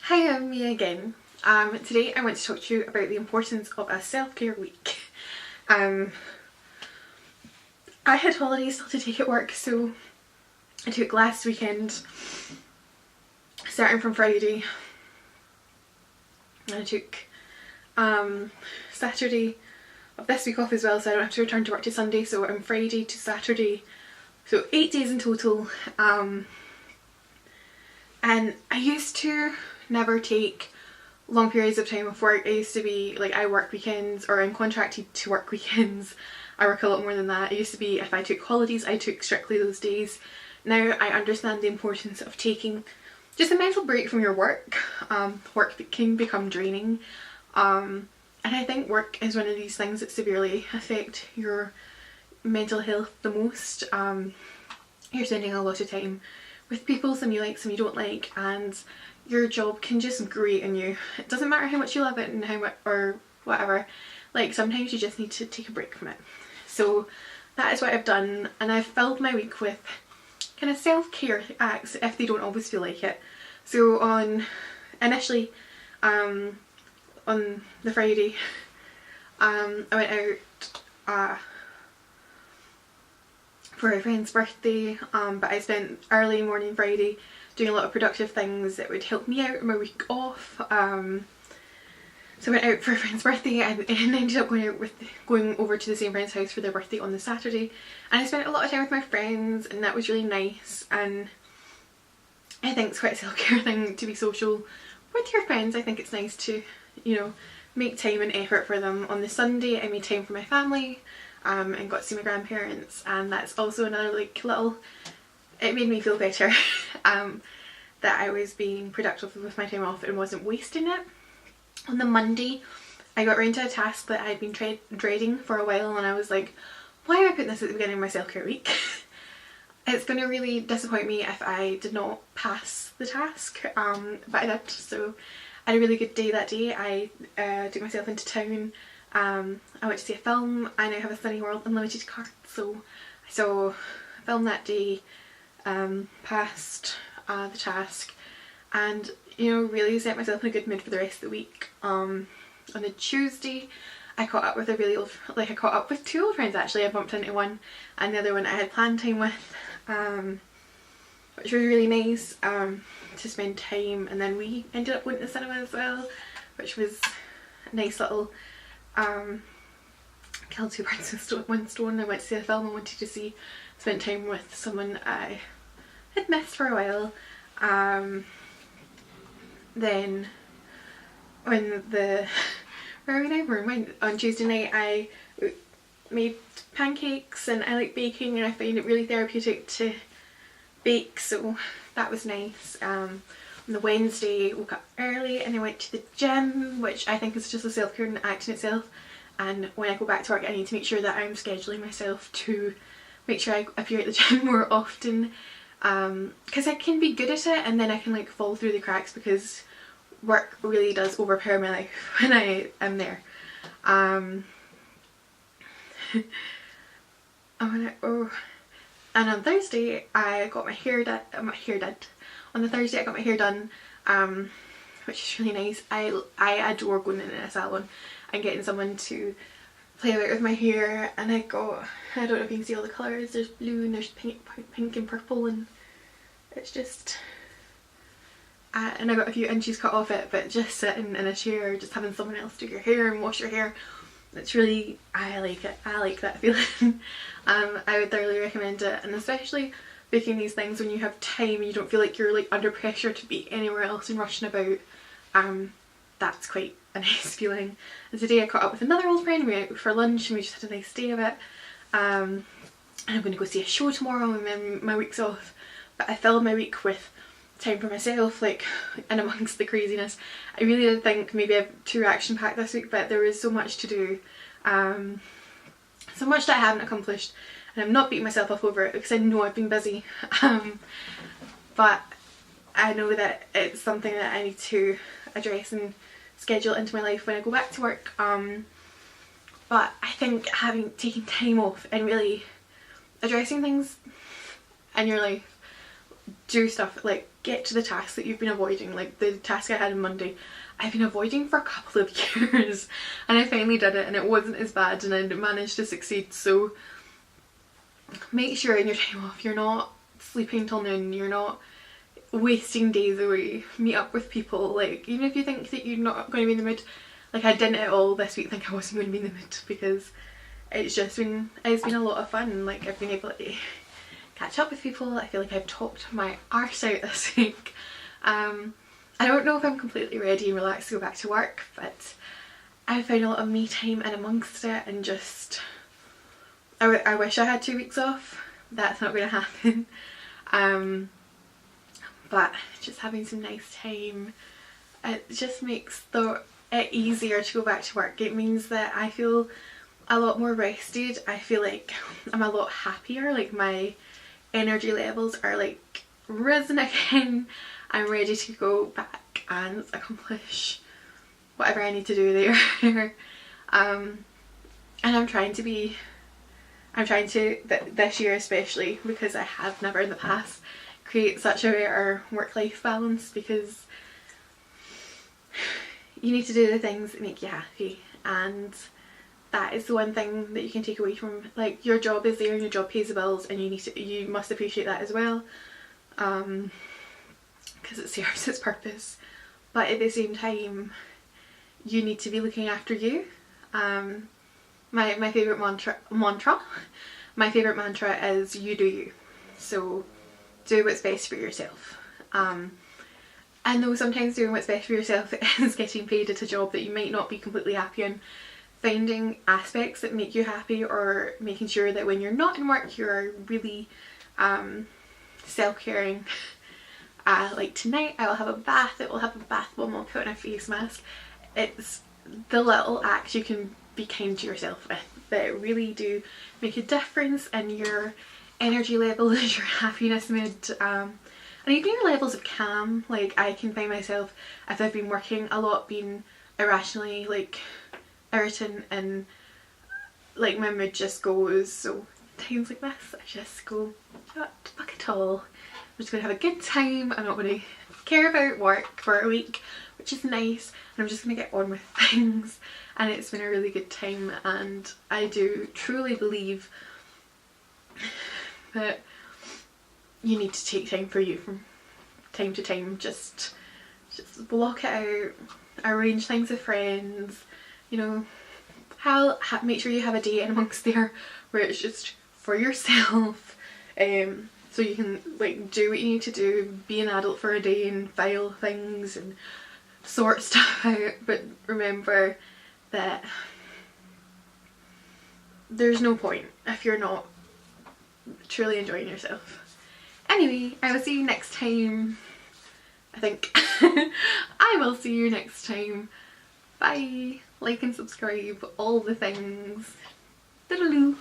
Hi, I'm me again. Today I want to talk to you about the importance of a self-care week. I had holidays still to take at work, so I took last weekend, starting from Friday, and I took Saturday of this week off as well, so I don't have to return to work till Sunday, so I'm Friday to Saturday, so 8 days in total. And I used to never take long periods of time off work. I used to be like, I work weekends, or I'm contracted to work weekends. I work a lot more than that. It used to be if I took holidays, I took strictly those days. Now I understand the importance of taking just a mental break from your work. Work that can become draining. And I think work is one of these things that severely affect your mental health the most. You're spending a lot of time with people, some you like, some you don't like, and your job can just grate on you. It doesn't matter how much you love it and how much or whatever, like sometimes you just need to take a break from it. So that is what I've done, and I've filled my week with kind of self-care acts if they don't always feel like it. So initially on the Friday, I went out for a friend's birthday, but I spent early morning Friday doing a lot of productive things that would help me out on my week off. So I went out for a friend's birthday and ended up going over to the same friend's house for their birthday on the Saturday, and I spent a lot of time with my friends, and that was really nice. And I think it's quite a self-care thing to be social with your friends. I think it's nice to, you know, make time and effort for them. On the Sunday I made time for my family, and got to see my grandparents, and that's also another like little, it made me feel better that I was being productive with my time off and wasn't wasting it. On the Monday I got around to a task that I'd been dreading for a while, and I was like, why am I putting this at the beginning of my self-care week? It's going to really disappoint me if I did not pass the task, but I did. So I had a really good day that day. I took myself into town. I went to see a film. I now have a Cineworld Unlimited card, so I saw a film that day, passed the task, and you know, really set myself in a good mood for the rest of the week. On the Tuesday I caught up with I caught up with two old friends actually. I bumped into one, and the other one I had planned time with, which was really nice to spend time. And then we ended up going to the cinema as well, which was a nice little killed two birds with one stone. I went to see a film I wanted to see, spent time with someone I had missed for a while. Then on Tuesday night I made pancakes, and I like baking and I find it really therapeutic to bake, so that was nice. On the Wednesday woke up early and I went to the gym, which I think is just a self-care act in itself. And when I go back to work I need to make sure that I'm scheduling myself to make sure I appear at the gym more often, because I can be good at it and then I can like fall through the cracks because work really does overpower my life when I am there. And on Thursday I got my hair done. On the Thursday I got my hair done, which is really nice. I adore going in a salon and getting someone to play about with my hair, and I don't know if you can see all the colours, there's blue and there's pink and purple, and it's just, and I got a few inches cut off it, but just sitting in a chair, just having someone else do your hair and wash your hair, it's really, I like it. I like that feeling. I would thoroughly recommend it, and especially booking these things when you have time and you don't feel like you're like under pressure to be anywhere else and rushing about. That's quite a nice feeling. And today I caught up with another old friend. We went out for lunch and we just had a nice day of it. And I'm going to go see a show tomorrow and then my week's off. But I filled my week with time for myself, like in amongst the craziness. I really did think maybe I'm too action packed this week, but there was so much to do. So much that I haven't accomplished, and I'm not beating myself up over it because I know I've been busy. But I know that it's something that I need to address and schedule into my life when I go back to work. But I think taking time off and really addressing things in your life do stuff, like get to the tasks that you've been avoiding. Like the task I had on Monday, I've been avoiding for a couple of years and I finally did it and it wasn't as bad and I managed to succeed. So make sure in your time off you're not sleeping till noon, you're not wasting days away. Meet up with people, like even if you think that you're not going to be in the mood. Like I didn't at all this week think I wasn't going to be in the mood, because it's been a lot of fun. Like I've been able to catch up with people. I feel like I've talked my arse out this week. I don't know if I'm completely ready and relaxed to go back to work, but I found a lot of me time in amongst it, and just I wish I had 2 weeks off. That's not going to happen. But just having some nice time, it just makes it easier to go back to work. It means that I feel a lot more rested. I feel like I'm a lot happier. Like my energy levels are like risen again. I'm ready to go back and accomplish whatever I need to do there. And I'm trying to this year especially, because I have never in the past, create such a better work-life balance, because you need to do the things that make you happy, and that is the one thing that you can take away from, like, your job is there and your job pays the bills, and you must appreciate that as well, because it serves its purpose. But at the same time, you need to be looking after you. My favourite my favourite mantra is you do you. So do what's best for yourself. I know sometimes doing what's best for yourself is getting paid at a job that you might not be completely happy in. Finding aspects that make you happy, or making sure that when you're not in work you're really self-caring. Like tonight I will have a bath, it will have a bath bomb, I'll put on a face mask. It's the little acts you can be kind to yourself with that really do make a difference in your energy levels, your happiness mood, and even your levels of calm. Like I can find myself, if I've been working a lot, being irrationally like irritant, and like my mood just goes. So times like this I just go, what fuck it all, I'm just gonna have a good time. I'm not gonna care about work for a week, which is nice, and I'm just gonna get on with things. And it's been a really good time, and I do truly believe that you need to take time for you from time to time. Just block it out, arrange things with friends, you know, make sure you have a day in amongst there where it's just for yourself, so you can like do what you need to do, be an adult for a day and file things and sort stuff out. But remember that there's no point if you're not truly enjoying yourself. Anyway, I will see you next time. I think I will see you next time. Bye. Like and subscribe, all the things. Toodaloo.